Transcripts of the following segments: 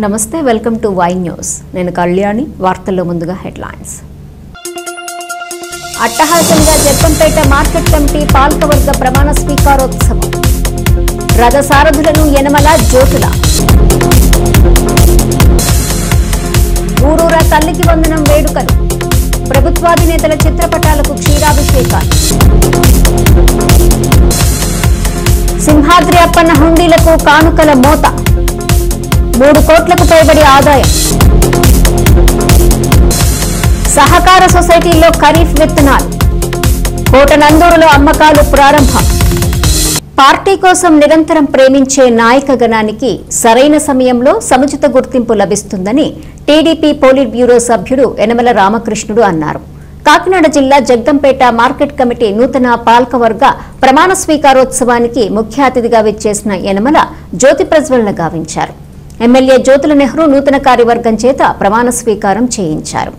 నమస్తే welcome to Y news నేను కళ్యాణి వార్తల్లో ముందుగా హెడ్లైన్స్ అట్టహాసంగా జగ్గంపేట మార్కెట్ కమిటీ పాలకవర్గ ప్రమాణ స్వీకారోత్సవం రథసారథులను యనమల జ్యోతుల ఊరూరా తల్లికి వందనం వేడుకలు ప్రభుత్వాధినేతల చిత్రపటాలకు క్షీరాభిషేకాలు సింహాద్రి అప్పన్న హుండీలకు కానుకల మోత 3 కోట్లకు పైబడి ఆదాయం సహకార సొసైటీలో ఖరీఫ్ విత్తనాలు కోటనందూరులో అమ్మకాలు ప్రారంభం పార్టీ కోసం నిరంతరం ప్రేమించే నాయకగణానికి సరైన సమయంలో సముచిత గుర్తింపు లభిస్తుందని టీడీపీ పోలిట్ బ్యూరో సభ్యుడు యనమల రామకృష్ణుడు అన్నారు. కాకినాడ జిల్లా జగ్గంపేట మార్కెట్ కమిటీ నూతన పాలకవర్గ ప్రమాణ స్వీకారోత్సవానికి ముఖ్య అతిథిగా విచ్చేసిన యనమల జ్యోతి ప్రజ్వలన గావించారు. ఎమ్మెల్యే జ్యోతుల నెహ్రూ నూతన కార్యవర్గం చేత ప్రమాణ స్వీకారం చేయించారు.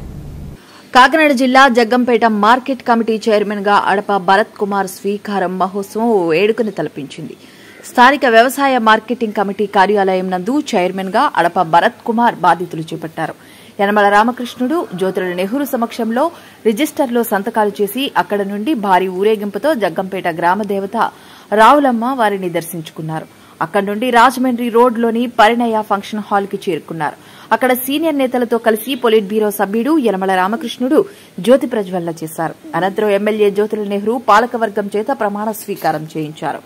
కాకినాడ జిల్లా జగ్గంపేట మార్కెట్ కమిటీ చైర్మన్ గా అడప భరత్ కుమార్ స్వీకారం మహోత్సవం వేడుకను తలపించింది. స్థానిక వ్యవసాయ మార్కెటింగ్ కమిటీ కార్యాలయం నందు చైర్మన్ గా అడప భరత్ కుమార్ బాధ్యతలు చేపట్టారు. యనమల రామకృష్ణుడు జ్యోతుల నెహ్రూ సమక్షంలో రిజిస్టర్లో సంతకాలు చేసి అక్కడ నుండి భారీ ఊరేగింపుతో జగ్గంపేట గ్రామ దేవత రావులమ్మ వారిని దర్శించుకున్నారు. అక్కడి నుండి రాజమండ్రి రోడ్లోని పరిణయ ఫంక్షన్ హాల్ కి చేరుకున్నారు. అక్కడ సీనియర్ నేతలతో కలిసి పొలిట్ బ్యూరో సభ్యుడు యనమల రామకృష్ణుడు జ్యోతి ప్రజ్వలన చేశారు. అనంతరం ఎమ్మెల్యే జ్యోతుల నెహ్రూ పాలకవర్గం చేత ప్రమాణ స్వీకారం చేయించారు.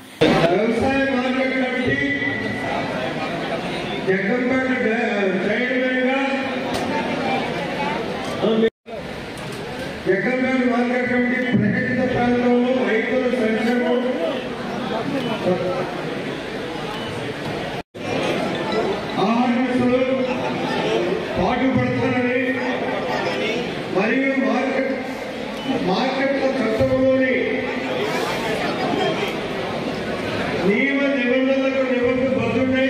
మరియు మార్కెట్ చట్టంలోని నియమ నిబంధనలకు నిబంధనబద్ధుడై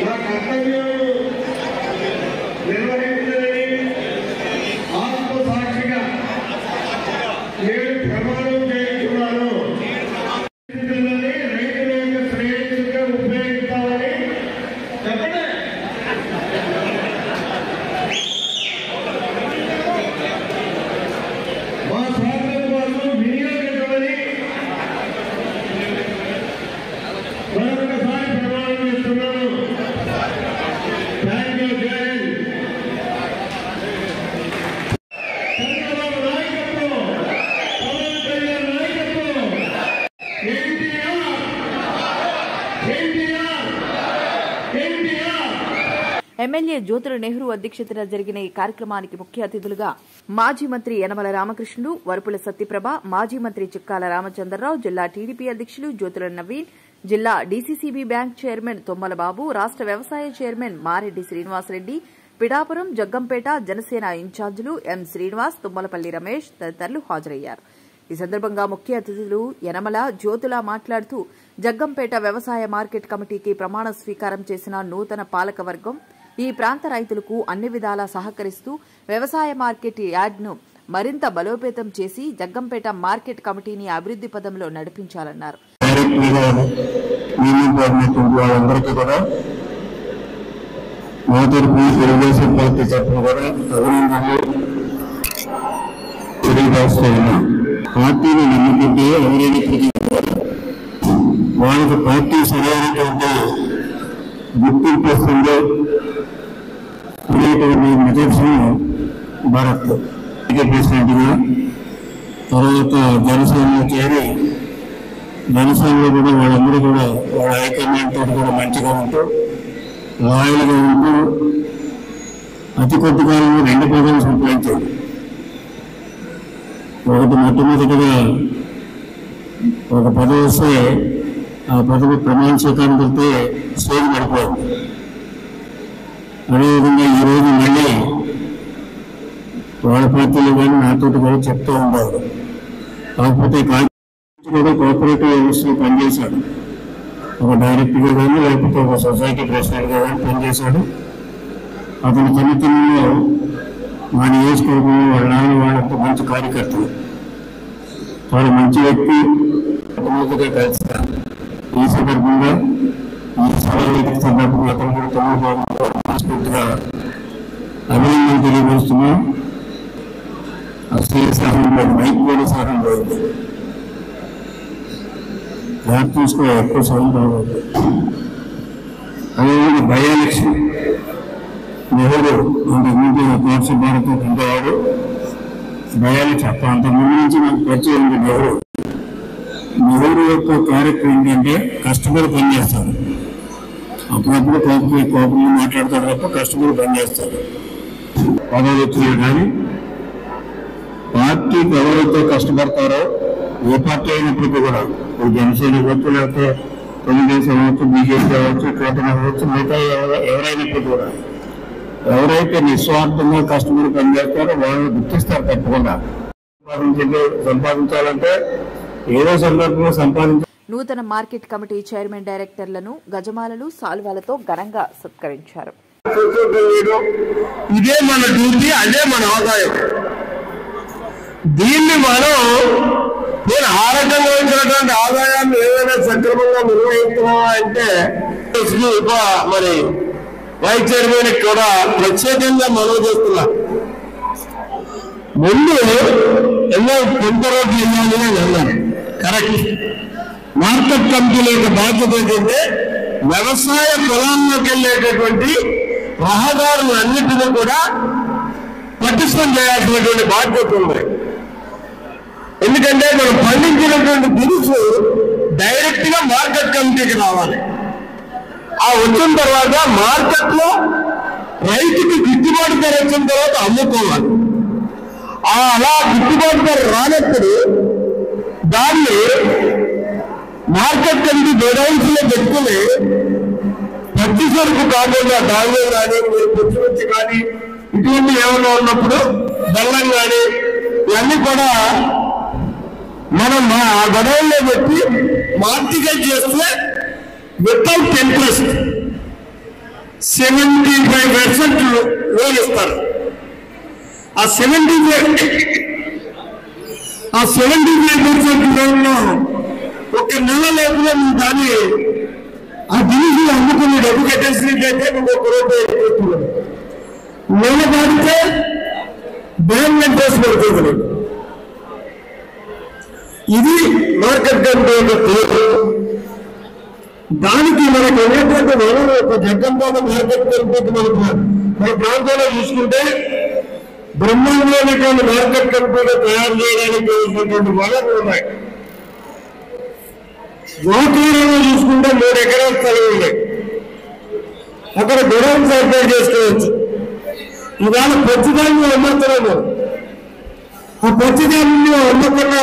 నా కర్తవ్యాలను నిర్వహించాలని ఆత్మసాక్షిగా నేను ప్రమాణం చేస్తున్నాను. రైతుల యొక్క శ్రేయస్సుగా ఉపయోగిస్తామని చెప్పండి. ఎమ్మెల్యే జ్యోతుల నెహ్రూ అధ్యక్షతన జరిగిన ఈ కార్యక్రమానికి ముఖ్య అతిథులుగా మాజీ మంత్రి యనమల రామకృష్ణుడు, వరపుల సత్యప్రభ, మాజీ మంత్రి చిక్కాల రామచంద్రరావు, జిల్లా టీడీపీ అధ్యక్షులు జ్యోతుల నవీన్, జిల్లా డీసీసీబీ బ్యాంక్ చైర్మన్ తొమ్మల బాబు, రాష్ట వ్యవసాయ చైర్మన్ మారెడ్డి శ్రీనివాసరెడ్డి, పిఠాపురం, జగ్గంపేట జనసేన ఇన్ఛార్జీలు ఎం శ్రీనివాస్, తుమ్మలపల్లి రమేష్ తదితరులు హాజరయ్యారు. ఈ సందర్భంగా ముఖ్య అతిథులు యనమల, జ్యోతుల మాట్లాడుతూ జగ్గంపేట వ్యవసాయ మార్కెట్ కమిటీకి ప్రమాణ స్వీకారం చేసిన నూతన పాలకవర్గం ఈ ప్రాంత రైతులకు అన్ని విధాలా సహకరిస్తూ వ్యవసాయ మార్కెట్ యార్డ్ను మరింత బలోపేతం చేసి జగ్గంపేట మార్కెట్ కమిటీని అభివృద్ది పదంలో నడిపించాలన్నారు. పార్టీని నమ్ముకుంటే వాళ్ళకి పార్టీ సరైనటువంటి గుర్తింపు వస్తుందో అనేటువంటి నిదర్శనం భారత్ ప్రెసిడెంట్గా తర్వాత జనసేనలో చేరి జనసేనలో కూడా వాళ్ళందరూ కూడా వాళ్ళ హైకమాండ్ తోటి కూడా మంచిగా ఉంటూ లాయల్గా ఉంటూ అతి కొద్ది కాలంలో 2 పదవులు సంపాదించాడు. ఒకటి మొట్టమొదటిగా ఒక పదవి వస్తే ఆ పదవి ప్రమాణ స్వీకారం వెళ్తే స్టేజ్ పడిపోయింది. అదేవిధంగా ఈరోజు మళ్ళీ వాళ్ళ పార్టీలు కానీ నాతో కూడా చెప్తూ ఉండేవారు. కాకపోతే కూడా కోఆపరేటివ్ వ్యవస్థలో పనిచేశాడు. ఒక డైరెక్టర్గా కానీ లేకపోతే ఒక సొసైటీ ప్రెసిడెంట్గా కానీ పనిచేశాడు. అతని చిన్నతనంలో మా నియోజకవర్గంలో వాళ్ళ నాన్న వాళ్ళంతా మంచి కార్యకర్తలు, చాలా మంచి వ్యక్తి. మొట్టమొదటిగా కలిసి ఈ సందర్భంగా ఈ సభకు సందర్భంగా మనస్ఫూర్తిగా అభినందన తెలియజేస్తున్నాం. అసలు సహాయం లేదు, మైక్ కూడా సహాయం లేదు. యాప్ తీసుకో, ఎక్కువ సహాయం కావాలి. అదేవిధంగా బై-ఎలక్షన్ నెహ్రూ అంతకుముందు కోర్సు భారత్ ఉండేవాడు. బై-ఎలక్షన్ అంతకుముందు నుంచి నాకు పరిచయం ఉంది. నెహ్రూ యొక్క క్యారెక్టర్ ఏంటంటే కష్టపడి పనిచేస్తాడు. అప్పుడప్పుడు కోపంగా మాట్లాడతాడు తప్ప కష్టపడి పనిచేస్తాడు. పదవి వచ్చినాడు కానీ పార్టీకి ఎవరైతే కష్టపడతారో ఏ పార్టీ అయినప్పటికీ కూడా జనసేన అవ్వచ్చు, లేకపోతే తెలుగుదేశం అవ్వచ్చు, బీజేపీ అవ్వచ్చు, కూటమి అవ్వచ్చు, మిగతా ఎవరైనప్పటికీ కూడా ఎవరైతే నిస్వార్థంగా కష్టపడి పనిచేస్తారో వాళ్ళు గుర్తిస్తారు. తప్పకుండా సంపాదించాలంటే ఏదో సందర్భంలో సంపాదించాలి. నూతన మార్కెట్ కమిటీ చైర్మన్ డైరెక్టర్లను గజమాలలు సాల్వాలతో ఘనంగా సత్కరించారు. ఇదే మన డ్యూటీ, అదే మన ఆదాయం. దీన్ని మనం నేను ఆ రకంగా వచ్చినటువంటి ఆదాయాన్ని ఏదైనా సక్రమంగా నిర్వహిస్తున్నావా అంటే మరి వైస్ చైర్మన్ కూడా ప్రత్యేకంగా మనవి చేస్తున్నా. ముందు ఎన్నో కొంత రోజులు వెళ్ళాలి అని అన్నాను. కరెక్ట్. మార్కెట్ కమిటీల యొక్క బాధ్యత ఏంటంటే వ్యవసాయ పొలాల్లోకి వెళ్ళేటటువంటి రహదారులన్నింటినీ కూడా పటిష్టం చేయాల్సినటువంటి బాధ్యత ఉంది. ఎందుకంటే మనం పండించినటువంటి దినుసు డైరెక్ట్ గా మార్కెట్ కమిటీకి రావాలి. ఆ వచ్చిన తర్వాత మార్కెట్ లో రైతుకి గిట్టుబాటు ధర వచ్చిన తర్వాత అమ్ముకోవాలి. అలా గిట్టుబాటు ధర రానప్పుడు దాన్ని మార్కెట్ కమిటీ గోడౌన్స్ లో పెట్టుకుని పచ్చి సరుకు కాకుండా ధాన్యం కానీ పచ్చిమిర్చి కానీ ఇటువంటి ఏమైనా ఉన్నప్పుడు బెల్లం కానీ ఇవన్నీ కూడా మనం ఆ గొడవల్లో పెట్టి మార్కెట్ చేస్తే వితౌట్ ఇంట్రెస్ట్ 75% లోన్ ఇస్తారు. ఆ 75% లోన్లో ఒక నెల లోపల నువ్వు దాన్ని ఆ దినుసులు అమ్ముకుని డబ్బు కట్టేసినట్లయితే నువ్వు ₹1 నెల దాటితే బ్యాంక్ ఇంట్రెస్ట్ పడుతుంది. ఇది మార్కెట్ కమిటీ యొక్క తీరు. దానికి మనకు ఉన్నటువంటి వనరు ఒక జగ్గంపాలెం మార్కెట్ కమిటీకి మన ప్రాంతంలో చూసుకుంటే బ్రహ్మాండమైనటువంటి మార్కెట్ కమిటీగా తయారు చేయడానికి ఉన్నటువంటి వనరులు ఉన్నాయి. గోకూరులో చూసుకుంటే 3 ఎకరాల స్థలం ఉన్నాయి. అక్కడ గొడవలు ఏర్పాటు చేసుకోవచ్చు. ఇవాళ పచ్చిదాన్ని అమ్ముతున్నాము. ఆ పచ్చిదాన్ని అమ్మకుండా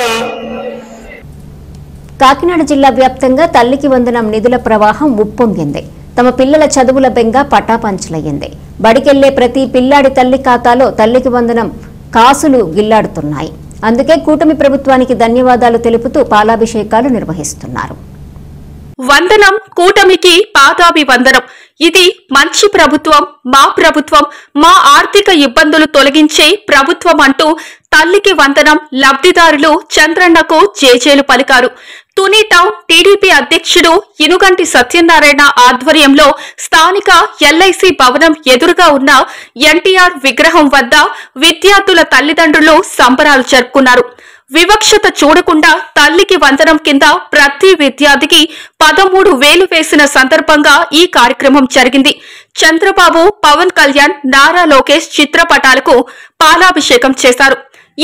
కాకినాడ జిల్లా వ్యాప్తంగా తల్లికి వందనం నిధుల ప్రవాహం ఉప్పొంగింది. తమ పిల్లల చదువుల బెంగ పటాపంచలయ్యింది. బడికెళ్లే ప్రతి పిల్లాడి తల్లి ఖాతాలో తల్లికి వందనం కాసులు గిల్లాడుతున్నాయి. అందుకే కూటమి ప్రభుత్వానికి ధన్యవాదాలు తెలుపుతూ పాలాభిషేకాలు నిర్వహిస్తున్నారు. వందనం కూటమికి పాదాభివందనం. ఇది మంచి ప్రభుత్వం, మా ప్రభుత్వం, మా ఆర్థిక ఇబ్బందులు తొలగించే ప్రభుత్వం అంటూ తల్లికి వందనం లబ్ధిదారులు చంద్రన్నకు జేజేలు పలికారు. తుని టౌన్ టీడీపీ అధ్యక్షుడు ఇనుగంటి సత్యనారాయణ ఆధ్వర్యంలో స్థానిక ఎల్ఐసి భవనం ఎదురుగా ఉన్న ఎన్టీఆర్ విగ్రహం వద్ద విద్యార్థుల తల్లిదండ్రులు సంబరాలు జరుపుకున్నారు. వివక్షత చూడకుండా తల్లికి వందనం కింద ప్రతి విద్యార్థికి 13,000 వేసిన సందర్భంగా ఈ కార్యక్రమం జరిగింది. చంద్రబాబు, పవన్ కళ్యాణ్, నారా లోకేష్ చిత్రపటాలకు పాలాభిషేకం చేశారు.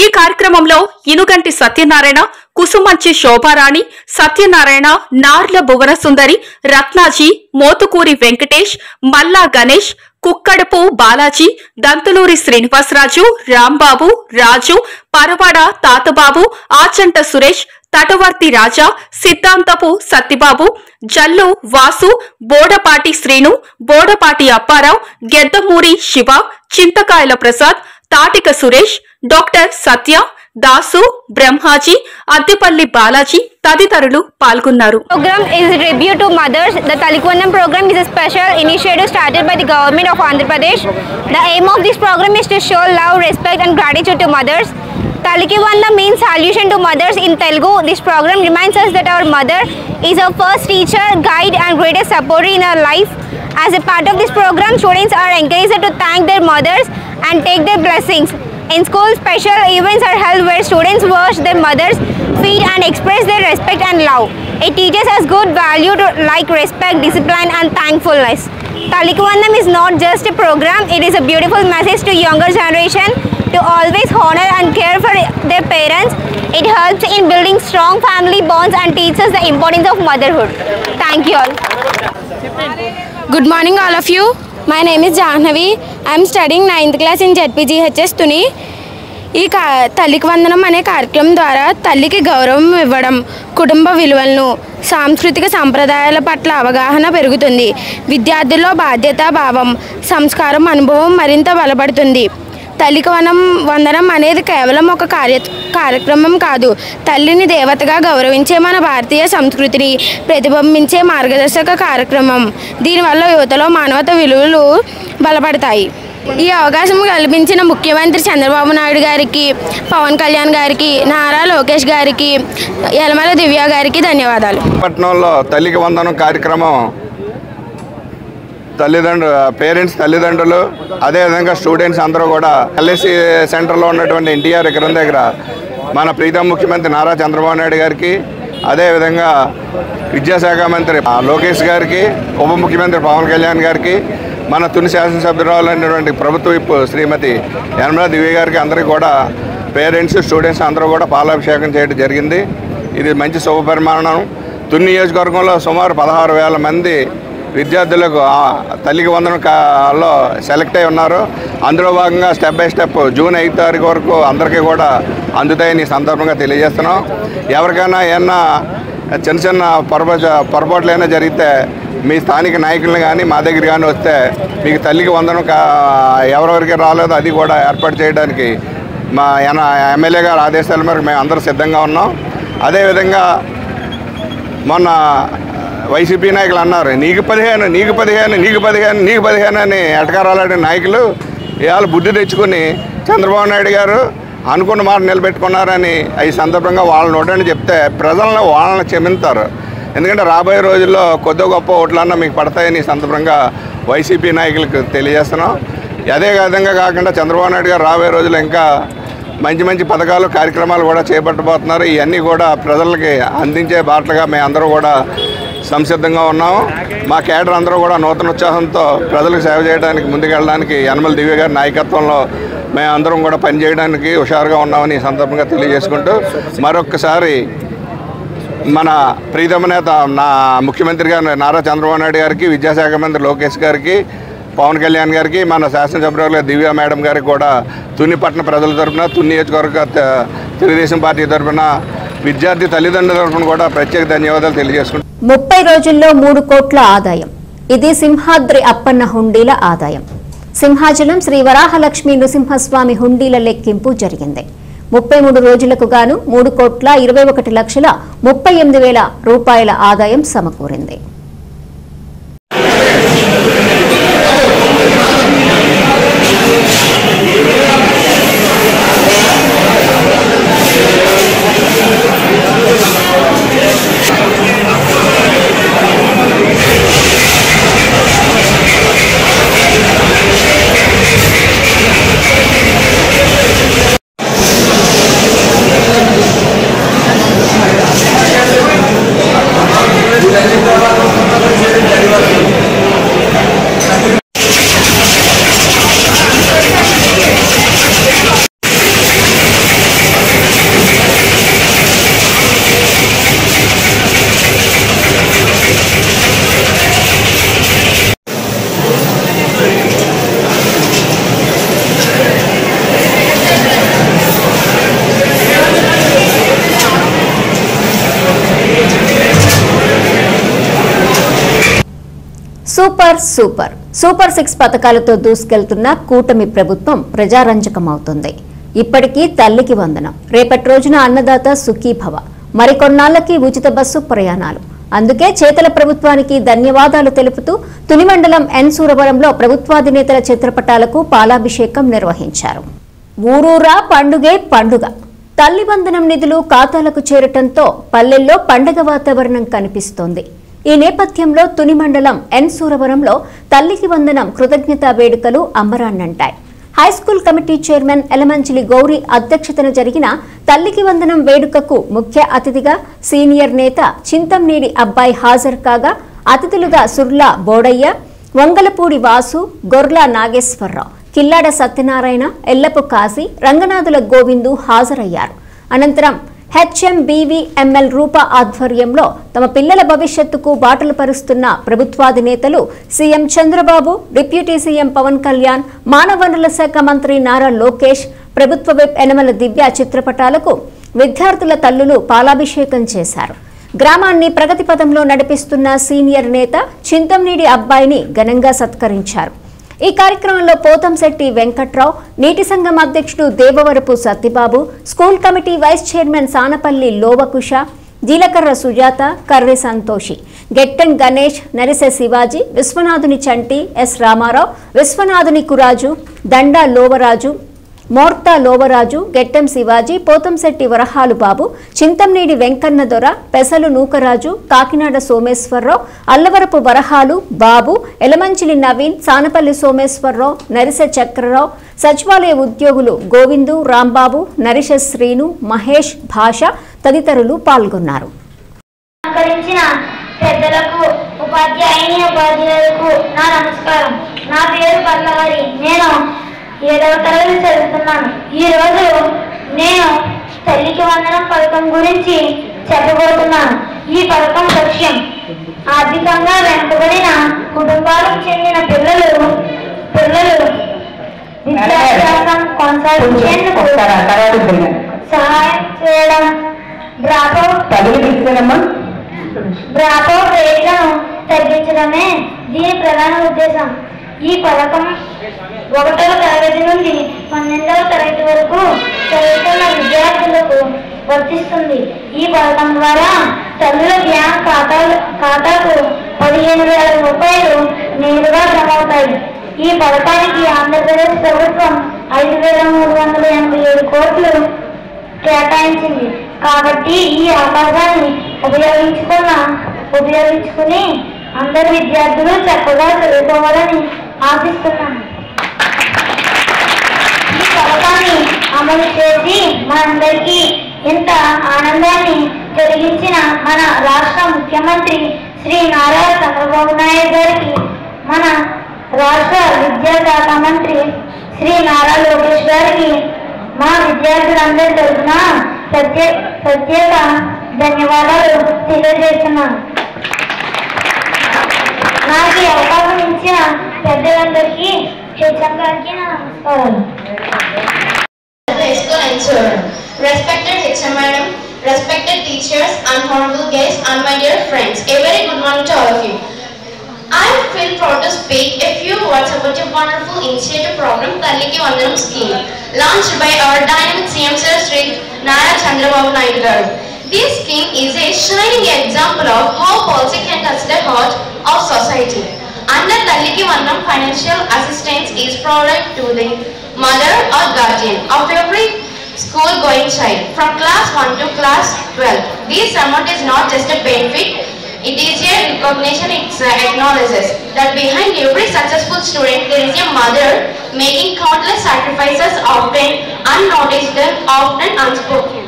ఈ కార్యక్రమంలో ఇనుగంటి సత్యనారాయణ, కుసుమంచి శోభారాణి, సత్యనారాయణ, నార్ల భువన సుందరి, రత్నాజీ, మోతుకూరి వెంకటేష్, మల్లా గణేష్, కుక్కడపు బాలాజీ, దంతులూరి శ్రీనివాసరాజు, రాంబాబు, రాజు, పరవాడ తాతబాబు, ఆచంట సురేష్, తటవర్తి రాజా, సిద్ధాంతపు సత్తిబాబు, జల్లు వాసు, బోడపాటి శ్రీను, బోడపాటి అప్పారావు, గెద్దమూరి శివ, చింతకాయల ప్రసాద్, తాటిక సురేష్, డాక్టర్ సత్య, దాసు, బ్రహ్మాజీ, అద్దెపల్లి బాలాజీ తదితరులు పాల్గొన్నారు. Program is a tribute to mothers. The Talikvandanam program is a special initiative started by the government of Andhra Pradesh. The aim of this program is to show love, respect and gratitude to mothers. Talikvandanam means solution to mothers in Telugu. This program reminds us that our mother is our first teacher, guide and greatest supporter in our life. As a part of this program, students are encouraged to thank their mothers and take their blessings. In school, special events are held where students wash their mothers' feet and express their respect and love. It teaches us good value like respect, discipline and thankfulness. Talikvandanam is not just a program, it is a beautiful message to younger generation to always honor and care for their parents. It helps in building strong family bonds and teaches the importance of motherhood. Thank you all. Good morning all of you. My name is Jahnavi. I am studying 9th class in ZPGHS Tuni. ఈ తల్లికి అనే కార్యక్రమం ద్వారా తల్లికి గౌరవం ఇవ్వడం, కుటుంబ విలువలను, సాంస్కృతిక సంప్రదాయాల పట్ల అవగాహన పెరుగుతుంది. విద్యార్థుల్లో బాధ్యతా భావం, సంస్కారం, అనుభవం మరింత బలపడుతుంది. తల్లికి వందనం అనేది కేవలం ఒక కార్యక్రమం కాదు, తల్లిని దేవతగా గౌరవించే మన భారతీయ సంస్కృతిని ప్రతిబింబించే మార్గదర్శక కార్యక్రమం. దీనివల్ల యువతలో మానవతా విలువలు బలపడతాయి. ఈ అవకాశం కల్పించిన ముఖ్యమంత్రి చంద్రబాబు నాయుడు గారికి, పవన్ కళ్యాణ్ గారికి, నారా లోకేష్ గారికి, యలమల దివ్య గారికి ధన్యవాదాలు. పట్టణంలో తల్లికి వందనం కార్యక్రమం తల్లిదండ్రులు అదేవిధంగా స్టూడెంట్స్ అందరూ కూడా ఎల్ఐసి సెంటర్లో ఉన్నటువంటి ఎన్టీఆర్ విగ్రహం దగ్గర మన ప్రీతం ముఖ్యమంత్రి నారా చంద్రబాబు నాయుడు గారికి, అదేవిధంగా విద్యాశాఖ మంత్రి లోకేష్ గారికి, ఉప ముఖ్యమంత్రి పవన్ కళ్యాణ్ గారికి, మన తుని శాసనసభ్యురాలు అయినటువంటి ప్రభుత్వ విప్ శ్రీమతి యనమల దివ్య గారికి అందరికీ కూడా పేరెంట్స్, స్టూడెంట్స్ అందరూ కూడా పాలాభిషేకం చేయడం జరిగింది. ఇది మంచి శుభపరిమాణం. తుని నియోజకవర్గంలో సుమారు 16,000 మంది విద్యార్థులకు తల్లికి వందనంలో సెలెక్ట్ అయి ఉన్నారు. అందులో భాగంగా స్టెప్ బై స్టెప్ జూన్ 5వ తారీఖు వరకు అందరికీ కూడా అందుతాయని ఈ సందర్భంగా తెలియజేస్తున్నాం. ఎవరికైనా ఏమన్నా చిన్న చిన్న పొరపాట్లు ఏమైనా జరిగితే మీ స్థానిక నాయకులను కానీ మా దగ్గర కానీ వస్తే మీకు తల్లికి వందనం ఎవరెవరికి రాలేదో అది కూడా ఏర్పాటు చేయడానికి మా ఎమ్మెల్యే గారి ఆదేశాల మేరకు మేము అందరూ సిద్ధంగా ఉన్నాం. అదేవిధంగా మొన్న వైసీపీ నాయకులు అన్నారు, నీకు 15 అని ఎటకారాలాడే నాయకులు ఇవాళ బుద్ధి తెచ్చుకొని చంద్రబాబు నాయుడు గారు అనుకున్న మాట నిలబెట్టుకున్నారని ఈ సందర్భంగా వాళ్ళ నోటని చెప్తే ప్రజలను వాళ్ళని క్షమిస్తారు. ఎందుకంటే రాబోయే రోజుల్లో కొద్ది గొప్ప ఓట్లన్నా మీకు పడతాయని ఈ సందర్భంగా వైసీపీ నాయకులకు తెలియజేస్తున్నాం. అదే విధంగా కాకుండా చంద్రబాబు నాయుడు గారు రాబోయే రోజుల్లో ఇంకా మంచి మంచి పథకాలు, కార్యక్రమాలు కూడా చేపట్టబోతున్నారు. ఇవన్నీ కూడా ప్రజలకి అందించే బాటలుగా మేమందరూ కూడా సంసిద్ధంగా ఉన్నాము. మా కేడర్ అందరూ కూడా నూతన ఉత్సాహంతో ప్రజలకు సేవ చేయడానికి ముందుకెళ్ళడానికి యనమల దివ్య గారి నాయకత్వంలో మేమందరం కూడా పనిచేయడానికి హుషారుగా ఉన్నామని ఈ సందర్భంగా తెలియజేసుకుంటూ మరొక్కసారి మన ప్రీతమ నేత ముఖ్యమంత్రి గారు నారా చంద్రబాబు నాయుడు గారికి, విద్యాశాఖ మంత్రి లోకేష్ గారికి, పవన్ కళ్యాణ్ గారికి, మన శాసనసభ్యురాలు దివ్య మేడం గారికి కూడా తుని పట్టణ ప్రజల తరఫున, తుని నియోజకవర్గ తెలుగుదేశం పార్టీ తరఫున, విద్యార్థి తల్లిదండ్రుల తరఫున కూడా ప్రత్యేక ధన్యవాదాలు తెలియజేసుకుంటాం. 30 రోజుల్లో 3 కోట్ల ఆదాయం. ఇది సింహాద్రి అప్పన్న హుండీల ఆదాయం. సింహాచలం శ్రీ వరాహలక్ష్మి నృసింహస్వామి హుండీల లెక్కింపు జరిగింది. 33 రోజులకు గాను 3,21,38,000 రూపాయల ఆదాయం సమకూరింది. సూపర్ 6 పథకాలతో దూసుకెళ్తున్న కూటమి ప్రభుత్వం ప్రజారంజకమవుతుంది. ఇప్పటికీ తల్లికి వందనం, రేపటి రోజున అన్నదాత సుఖీభవ, మరికొన్నాళ్లకి ఉచిత బస్సు ప్రయాణాలు. అందుకే చేతల ప్రభుత్వానికి ధన్యవాదాలు తెలుపుతూ తుని మండలం ఎన్ సూరవరంలో ప్రభుత్వాధినేతల చిత్రపటాలకు పాలాభిషేకం నిర్వహించారు. ఊరూరా పండుగే పండుగ. తల్లి వందనం నిధులు ఖాతాలకు చేరటంతో పల్లెల్లో పండగ వాతావరణం కనిపిస్తోంది. ఈ నేపథ్యంలో తుని మండలం ఎన్ సూరవరంలో తల్లికి వందనం కృతజ్ఞతా వేడుకలు అమ్మరాన్నంటాయి. High school committee chairman Yelamanchili Gowri అధ్యక్షతన జరిగిన తల్లికి వందనం వేడుకకు ముఖ్య అతిథిగా సీనియర్ నేత చింతంనేడి అబ్బాయి హాజరు కాగా అతిథులుగా సుర్లా బోడయ్య, వంగలపూడి వాసు, గొర్లా నాగేశ్వరరావు, కిల్లాడ సత్యనారాయణ, ఎల్లపు కాశీ, రంగనాథుల గోవిందు హాజరయ్యారు. అనంతరం హెచ్ఎంబీవీఎంఎల్ రూప ఆధ్వర్యంలో తమ పిల్లల భవిష్యత్తుకు బాటలు పరుస్తున్న ప్రభుత్వాధినేతలు CM Chandrababu, deputy CM Pawan Kalyan, మానవ వనరుల శాఖ మంత్రి నారా లోకేష్, ప్రభుత్వ విప్ యనమల దివ్య చిత్రపటాలకు విద్యార్థుల తల్లులు పాలాభిషేకం చేశారు. గ్రామాన్ని ప్రగతి పథంలో నడిపిస్తున్న సీనియర్ నేత చింతంనేడి అబ్బాయిని ఘనంగా సత్కరించారు. ఈ కార్యక్రమంలో పోతంశెట్టి వెంకట్రావు, నీటి సంఘం అధ్యక్షుడు Devavarapu Sattibabu, school committee vice chairman Sanapalli Lovakusha, Jeelakarra Sujatha, Karre Santoshi, Gettam Ganesh, Narise Shivaji, Vishwanathuni Chanti, S Ramarao, Vishwanathuni Kuraju, Danda Lovaraju, Morta Lovaraju, Gettam Shivaji, Pothamsetti Varahalu Babu, Chintamnedi Venkanna దొర, పెసలు నూకరాజు, కాకినాడ సోమేశ్వరరావు, అల్లవరపు వరహాలు బాబు, ఎలమంచిలి నవీన్, సానపల్లి సోమేశ్వరరావు, నరిసె చక్రరావు, సచివాలయ ఉద్యోగులు గోవిందు, రాంబాబు, నరిష శ్రీను, మహేష్, భాష తదితరులు పాల్గొన్నారు. పెద్దలకు, ఉపాధ్యాయులకు నా నమస్కారం. నా పేరు పల్లవారి. నేను 7వ తరగతి చదువుతున్నాను. ఈరోజు నేను తల్లికి వందనం పథకం గురించి చెప్పబోతున్నాను. ఈ పథకం లక్ష్యం ఆర్థికంగా వెనుకబడిన కుటుంబాలకు చెందిన పిల్లలు విద్యాభ్యాసం కొనసాగించేందుకు సహాయం చేయడం, డ్రాపౌట్ రేట్లను తగ్గించడమే దీని ప్రధాన ఉద్దేశం. ఈ పథకం 1వ తరగతి నుండి 12వ తరగతి వరకు చదువుతున్న విద్యార్థులకు వర్తిస్తుంది. ఈ పథకం ద్వారా తల్లుల బ్యాంక్ ఖాతాకు 15,000 రూపాయలు నేరుగా జమ అవుతాయి. ఈ పథకానికి ఆంధ్రప్రదేశ్ ప్రభుత్వం 5,387 కోట్లు కేటాయించింది. కాబట్టి ఈ అవకాశాన్ని ఉపయోగించుకుని అందరు విద్యార్థులు చక్కగా చదువుకోవాలని ఆశిస్తున్నాను. ఈ పథకాన్ని అమలు చేసి మనందరికీ ఇంత ఆనందాన్ని కలిగించిన మన రాష్ట్ర ముఖ్యమంత్రి శ్రీ నారా చంద్రబాబు నాయుడు గారికి, మన రాష్ట్ర విద్యాశాఖ మంత్రి శ్రీ నారా లోకేష్ గారికి మా విద్యార్థులందరి తరఫున ప్రత్యేక ధన్యవాదాలు తెలియజేస్తున్నాను. నాకు ఈ అవకాశం ఇచ్చిన పెద్దలందరికీ, హెచ్ఎం గారికి నా నమస్కారాలు. Respected HM Madam, respected teachers, and honorable guests, and my dear friends, a very good morning to all of you. I feel proud to speak a few words about a wonderful initiative program, Talliki Vandanam scheme, launched by our dynamic CM Sir Sri Nara Chandrababu Naidu garu. This scheme is a shining example of how policy can touch the heart of society. Under Talliki Vandanam, financial assistance is provided to the mother or guardian of every school-going child from class 1 to class 12. This amount is not just a benefit, it is a recognition. It acknowledges that behind every successful student there is a mother making countless sacrifices, often unnoticed and often unspoken.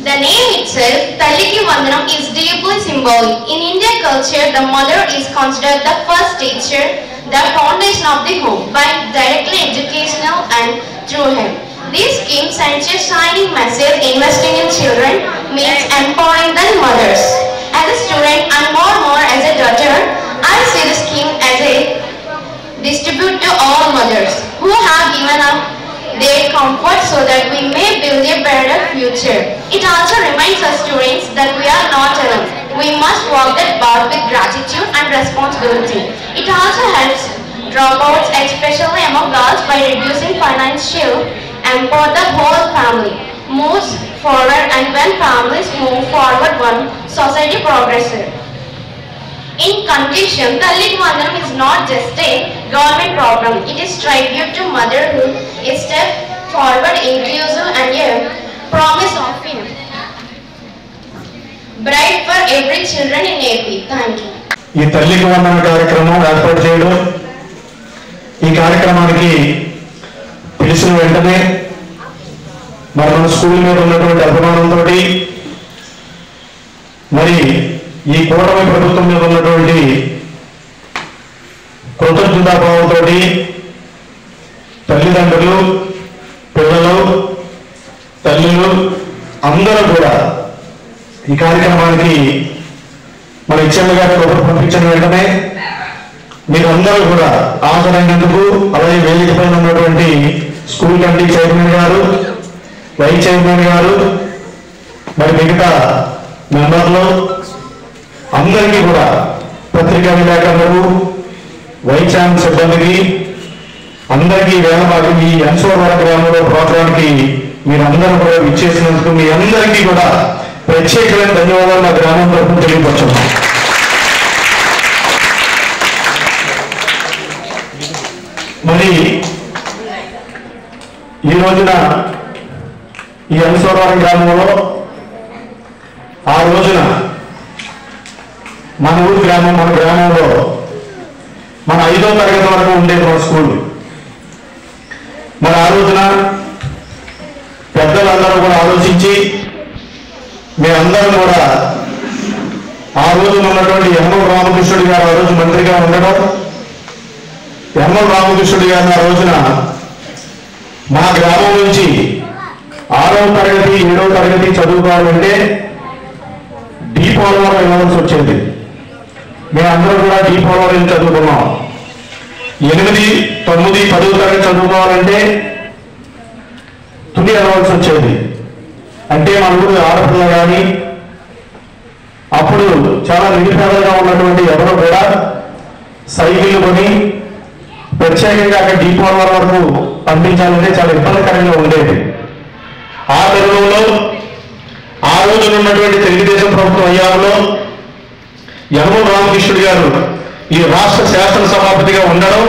The name itself, Talliki Vandanam, is deeply symbolic. In Indian culture, the mother is considered the first teacher, the foundation of the home, by directly educational and through him. This scheme sends a shining message: investing in children means empowering the mothers. As a student and more as a daughter, I see the scheme as a distribute to all mothers who have given up their comfort so that we may build a better future. It also reminds us students that we are not alone. We must walk that path with gratitude and responsibility. It also helps dropouts, especially among girls, by reducing financial empower the whole family moves forward, and when families move on society progress. In conclusion, Tallik Vandanam is not just a government program. It is tribute to motherhood, a step forward, inclusive and a promise of a bright for every children in AP. Thank you. ఈ తల్లికి వందన కార్యక్రమం ఏర్పాటు చేయడం, ఈ కార్యక్రమానికి పిలిచిన వెంటనే మరి మన స్కూల్ మీద ఉన్నటువంటి అభిమానంతో మరి ఈ కూటమి ప్రభుత్వం మీద ఉన్నటువంటి కృతజ్ఞతాభావంతో తల్లిదండ్రులు, పిల్లలు, తల్లులు అందరూ కూడా ఈ కార్యక్రమానికి మన ఇచ్చమ్మ గారి కబురు పంపించిన వెంటనే మీరందరూ కూడా హాజరైనందుకు, అలాగే వేదిక పైన ఉన్నటువంటి స్కూల్ కమిటీ చైర్మన్ గారు, వైస్ చైర్మన్ గారు, మరి మిగతా మెంబర్లు అందరికీ కూడా, పత్రికా విలేకరులకు, వైస్ ఛానల్ సిబ్బందికి అందరికీ వేలమాకి ఈ ఎన్సోర్వర గ్రామంలో ప్రోగ్రాంకి మీరందరూ కూడా ఇచ్చేసినందుకు మీ అందరికీ కూడా ప్రత్యేకమైన ధన్యవాదాలు మా గ్రామం తరఫున తెలియపరుచున్నాం. మరి ఈ రోజున ఈ ఎన్సోర్వరం గ్రామంలో ఆ రోజున మన ఊరు గ్రామం, మన గ్రామంలో మన 5వ తరగతి వరకు ఉండేది మన స్కూల్. మరి ఆ రోజున పెద్దలందరూ కూడా ఆలోచించి మేమందరం కూడా ఆ రోజు ఉన్నటువంటి ఎమ్మెల్ రామకృష్ణుడి గారు ఆ రోజు మంత్రిగా ఉండడం, ఎమ్మెల్ రామకృష్ణుడి గారిని ఆ రోజున మా గ్రామం నుంచి 6వ తరగతి 7వ తరగతి చదువుకోవాలంటే డీపోలవరం వెళ్ళవలసి వచ్చేది. మేమందరం కూడా డీపోలవరం చదువుకున్నాం. 8, 9, 10వ తరగతి చదువుకోవాలంటే తుని వెళ్ళవలసి వచ్చేది. అంటే మన ఊరు ఆడపిల్ల కానీ అప్పుడు చాలా నిరుపేదలుగా ఉన్నటువంటి ఎవరో కూడా సైకిళ్ళు కొని ప్రత్యేకంగా అక్కడ డీపోలవరం వరకు పంపించాలంటే చాలా ఇబ్బందికరంగా ఉండేది. ఆ తరుణంలో ఆ రోజున ఉన్నటువంటి తెలుగుదేశం ప్రభుత్వం అయ్యాలో యనమల రామకృష్ణుడు గారు ఈ రాష్ట్ర శాసనసభాపతిగా ఉండడం,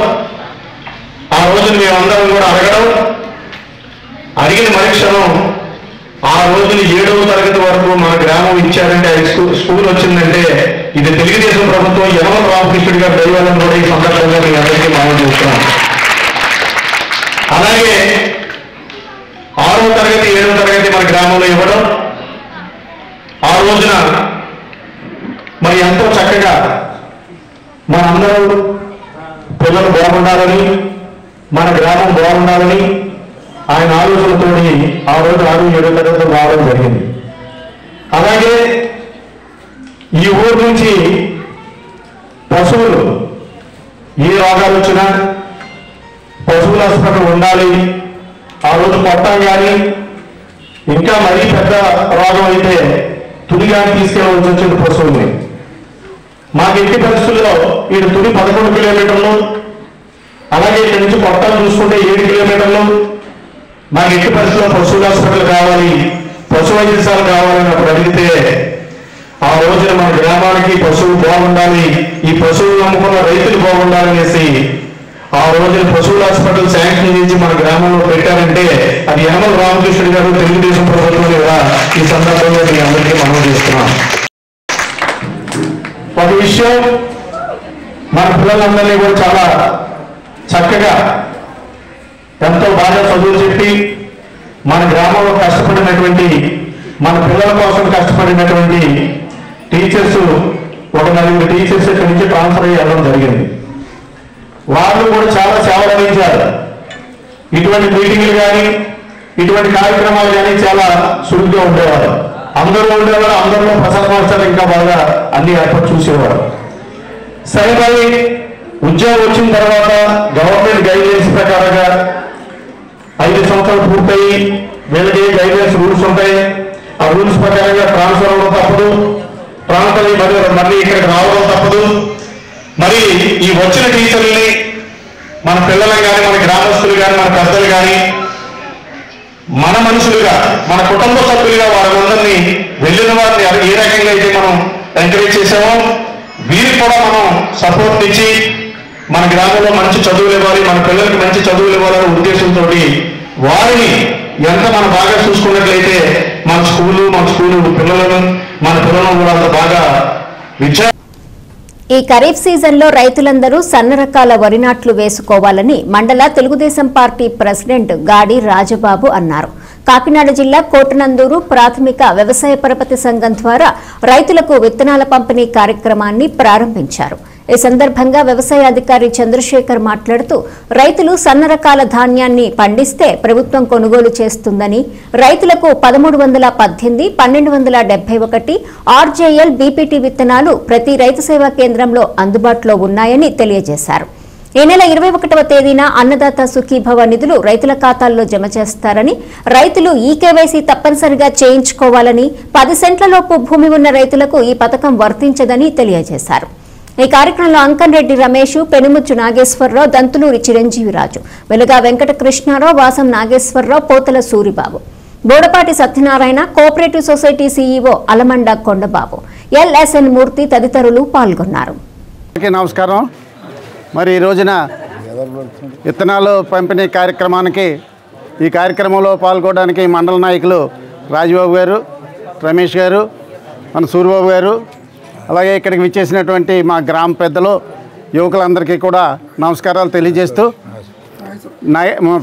ఆ రోజున మేమందరం కూడా అడిగిన మరుక్షణం ఆ రోజున 7వ తరగతి వరకు మన గ్రామం ఇచ్చారంటే, స్కూల్ వచ్చిందంటే ఇది తెలుగుదేశం ప్రభుత్వం యనమల రామకృష్ణుడి గారు దైవాలను కూడా ఈ సందర్భంగా మేము అందరికీ మనం చూస్తున్నాం. అలాగే 6వ తరగతి 7వ తరగతి మన గ్రామంలో ఇవ్వడం, ఆ రోజున మరి ఎంతో చక్కగా మనందరూ పిల్లలు బాగుండాలని, మన గ్రామం బాగుండాలని ఆయన ఆలోచనతో ఆ రోజు 6, 7వ తరగతి రావడం జరిగింది. అలాగే ఈ ఊరు నుంచి పశువులు ఏ రోగాలు వచ్చినా పశువుల హాస్పిటల్ ఉండాలి. ఆ రోజు కొట్టం కానీ ఇంకా మరీ పెద్ద రోగం అయితే తుని కానీ తీసుకెళ్ళవలసి వచ్చింది పశువుల్ని. మాకు ఎట్టి పరిస్థితుల్లో ఇటు తుని 11 కిలోమీటర్లు, అలాగే ఇక్కడి నుంచి కొట్టం చూసుకుంటే 7 కిలోమీటర్లు. మాకు ఎట్టి పరిస్థితుల్లో పశువుల హాస్పిటల్ కావాలి, పశు వైద్యశాల కావాలని అప్పుడు అడిగితే ఆ రోజున మన గ్రామానికి పశువులు బాగుండాలి, ఈ పశువులు నమ్ముకున్న రైతులు బాగుండాలనేసి ఆ రోజున పశువుల హాస్పిటల్ శాంక్షన్ చేసి మన గ్రామంలో పెట్టారంటే అది యనమల రామకృష్ణుడి గారు తెలుగుదేశం ప్రభుత్వం కూడా ఈ సందర్భంగా మీ అందరికీ మనం చేస్తున్నాం. ఒక విషయం, మన పిల్లలందరినీ కూడా చాలా చక్కగా ఎంతో బాగా చదువులు చెప్పి మన గ్రామంలో కష్టపడినటువంటి, మన పిల్లల కోసం కష్టపడినటువంటి టీచర్స్, ఒక 4 టీచర్స్ ఇక్కడి నుంచి ట్రాన్స్ఫర్ అయ్యడం జరిగింది. వాళ్ళు కూడా చాలా సేవలు అందించారు. ఇటువంటి మీటింగ్లు కానీ ఇటువంటి కార్యక్రమాలు కానీ చాలా సులువుగా ఉండేవారు. అందరూ ఉండేవారు, అందరిలో ప్రసాద్ మాస్టర్ ఇంకా బాగా అన్ని ఏర్పాటు చూసేవారు. సరే, మరి ఉద్యోగం వచ్చిన తర్వాత గవర్నమెంట్ గైడ్లైన్స్ ప్రకారంగా 5 సంవత్సరాలు పూర్తయి వీళ్ళకి గైడ్లైన్స్ రూల్స్ ఉంటాయి. ఆ రూల్స్ ప్రకారంగా ట్రాన్స్ఫర్ అవ్వడం తప్పదు, ట్రాన్స్ఫర్ అయ్యి మళ్ళీ ఇక్కడికి రావడం తప్పదు. మరి ఈ వచ్చిన టీచర్లని మన పిల్లలు కానీ, మన గ్రామస్తులు కానీ, మన పెద్దలు కానీ మన మనుషులుగా, మన కుటుంబ సభ్యులుగా వారందరినీ వెళ్ళిన వారిని ఏ రకంగా అయితే మనం ఎంకరేజ్ చేసామో వీరికి కూడా మనం సపోర్ట్ ఇచ్చి మన గ్రామంలో మంచి చదువులు ఇవ్వాలి, మన పిల్లలకి మంచి చదువులు ఇవ్వాలనే ఉద్దేశంతో వారిని ఎంత మనం బాగా చూసుకున్నట్లయితే మన స్కూలు పిల్లలను కూడా అంత బాగా విద్య. ఈ ఖరీఫ్ సీజన్లో రైతులందరూ సన్న రకాల వరి నాట్లు వేసుకోవాలని మండల తెలుగుదేశం పార్టీ ప్రెసిడెంట్ గాడి రాజబాబు అన్నారు. కాకినాడ జిల్లా కోటనందూరు ప్రాథమిక వ్యవసాయ పరపతి సంఘం ద్వారా రైతులకు విత్తనాల పంపిణీ కార్యక్రమాన్ని ప్రారంభించారు. ఈ సందర్భంగా వ్యవసాయ అధికారి చంద్రశేఖర్ మాట్లాడుతూ రైతులు సన్న రకాల ధాన్యాన్ని పండిస్తే ప్రభుత్వం కొనుగోలు చేస్తుందని, రైతులకు 1318, 1271 ఆర్జేఎల్ బీపీటీ విత్తనాలు ప్రతి రైతు సేవా కేంద్రంలో అందుబాటులో ఉన్నాయని తెలియజేశారు. ఈ నెల 21వ తేదీన అన్నదాత సుఖీభవ నిధులు రైతుల ఖాతాల్లో జమ చేస్తారని, రైతులు ఈకేవైసీ తప్పనిసరిగా చేయించుకోవాలని, 10 సెంట్లలోపు భూమి ఉన్న రైతులకు ఈ పథకం వర్తించదని తెలియజేశారు. ఈ కార్యక్రమంలో అంకన్రెడ్డి Ramesh, Penumuchu Nageswararao, Dantuluri Chiranjeevi Raju, వెలుగా Venkatakrishna Rao, Vasam Nageswararao, Pothala Suribabu, Bodapati Satyanarayana, cooperative society CEO Alamanda Kondababu, LSN Murthy తదితరులు పాల్గొన్నారు. నమస్కారం. మరి ఈ రోజున విత్తనాలు పంపిణీ కార్యక్రమానికి ఈ కార్యక్రమంలో పాల్గొనడానికి మండల నాయకులు రాజబాబు గారు, రమేష్ గారు, మన సూరిబాబు గారు, అలాగే ఇక్కడికి విచ్చేసినటువంటి మా గ్రామ పెద్దలు, యువకులందరికీ కూడా నమస్కారాలు తెలియజేస్తూ,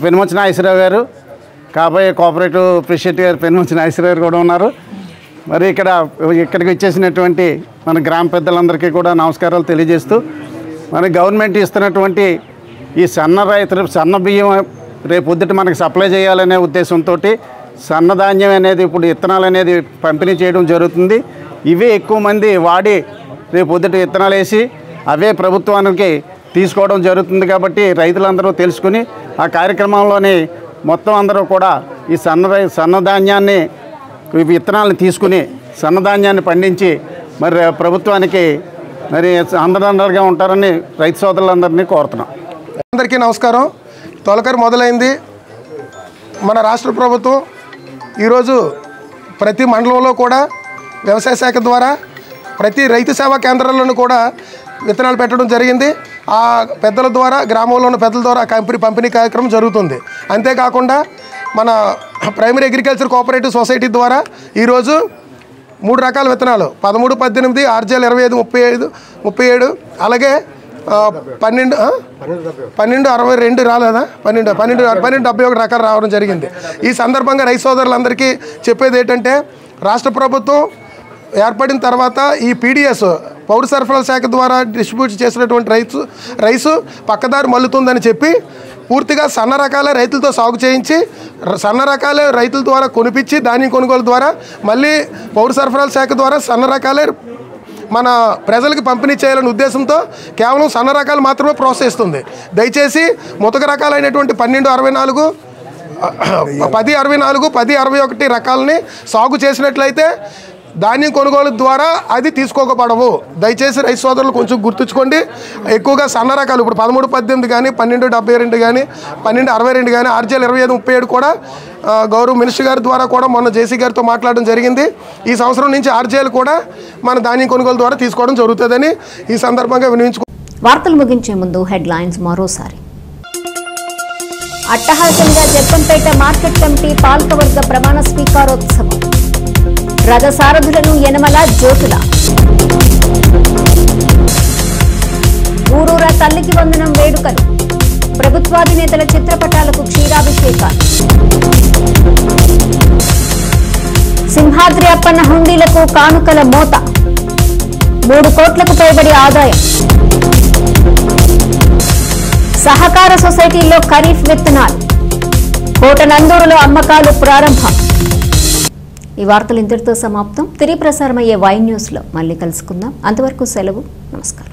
పెనుమంచి నాగేశ్వరరావు గారు, కాబోయే కోఆపరేటివ్ ప్రెసిడెంట్ గారు పెనుమంచి నాగేశ్వరరావు గారు కూడా ఉన్నారు. మరి ఇక్కడికి విచ్చేసినటువంటి మన గ్రామ పెద్దలందరికీ కూడా నమస్కారాలు తెలియజేస్తూ, మన గవర్నమెంట్ ఇస్తున్నటువంటి ఈ సన్న బియ్యం రేపు పొద్దుట మనకి సప్లై చేయాలనే ఉద్దేశంతో సన్నధాన్యం అనేది ఇప్పుడు విత్తనాలు అనేది పంపిణీ చేయడం జరుగుతుంది. ఇవే ఎక్కువ మంది వాడి రేపు పొద్దుట విత్తనాలు వేసి అవే ప్రభుత్వానికి తీసుకోవడం జరుగుతుంది. కాబట్టి రైతులందరూ తెలుసుకుని ఆ కార్యక్రమంలోని మొత్తం అందరూ కూడా ఈ సన్నధాన్యాన్ని విత్తనాలను తీసుకుని సన్నధాన్యాన్ని పండించి మరి ప్రభుత్వానికి మరి అండదండలుగా ఉంటారని రైతు సోదరులందరినీ కోరుతున్నాం. అందరికీ నమస్కారం. తొలకరి మొదలైంది. మన రాష్ట్ర ప్రభుత్వం ఈరోజు ప్రతి మండలంలో కూడా వ్యవసాయ శాఖ ద్వారా ప్రతి రైతు సేవా కేంద్రాల్లోనూ కూడా విత్తనాలు పెట్టడం జరిగింది. ఆ పెద్దల ద్వారా, గ్రామంలో ఉన్న పెద్దల ద్వారా పంపిణీ కార్యక్రమం జరుగుతుంది. అంతేకాకుండా మన ప్రైమరీ అగ్రికల్చర్ కోఆపరేటివ్ సొసైటీ ద్వారా ఈరోజు 3 రకాల విత్తనాలు 13, 18, ఆర్జేఎల్ 25, 37, అలాగే 1262 రాలేదా, 1271 రకాలు రావడం జరిగింది. ఈ సందర్భంగా రైతు సోదరులందరికీ చెప్పేది ఏంటంటే, రాష్ట్ర ప్రభుత్వం ఏర్పడిన తర్వాత ఈ పీడిఎస్ పౌర సరఫరాల శాఖ ద్వారా డిస్ట్రిబ్యూట్ చేసినటువంటి రైసు పక్కదారి మల్లుతుందని చెప్పి పూర్తిగా సన్న రకాలే రైతులతో సాగు చేయించి సన్న రకాలే రైతుల ద్వారా కొనిపించి ధాన్యం కొనుగోలు ద్వారా మళ్ళీ పౌర సరఫరాల శాఖ ద్వారా సన్న రకాలే మన ప్రజలకు పంపిణీ చేయాలనే ఉద్దేశంతో కేవలం సన్న రకాలు మాత్రమే ప్రోత్సహిస్తుంది. దయచేసి ముతక రకాలైనటువంటి 1264, 1064, 1061 రకాలని సాగు చేసినట్లయితే ధాన్యం కొనుగోలు ద్వారా అది తీసుకోకపోవడము. దయచేసి రైతు సోదరులు కొంచెం గుర్తుంచుకోండి. ఎక్కువగా సన్న రకాలు ఇప్పుడు 1318 కానీ, 1272 కానీ, 1262 కానీ, ఆర్జేఎల్ 2537 కూడా గౌరవ మినిస్టర్ గారి ద్వారా కూడా మొన్న జేసీ గారితో మాట్లాడడం జరిగింది. ఈ సంవత్సరం నుంచి ఆర్జేఎల్ కూడా మన ధాన్యం కొనుగోలు ద్వారా తీసుకోవడం జరుగుతుందని ఈ సందర్భంగా వినియోగించుకో. వార్తలు ముగించే ముందు హెడ్లైన్స్ మరోసారి. అట్టహాసంగా జగ్గంపేట మార్కెట్ కమిటీ పాలకవర్గ ప్రమాణ స్వీకారోత్సవం. రథసారథులను యనమల జ్యోతుల. ఊరూరా తల్లికి వందనం వేడుకలు. ప్రభుత్వాధినేతల చిత్రపటాలకు క్షీరాభిషేకాలు. సింహాద్రి అప్పన్న హుండీలకు కానుకల మోత. 3 కోట్లకు పైబడి ఆదాయం. సహకార సొసైటీల్లో ఖరీఫ్ విత్తనాలు. కోటనందూరులో అమ్మకాలు ప్రారంభం. ఈ వార్తలు ఇంతటితో సమాప్తం. తిరిగి ప్రసారమయ్యే వై న్యూస్లో మళ్ళీ కలుసుకుందాం. అంతవరకు సెలవు. నమస్కారం.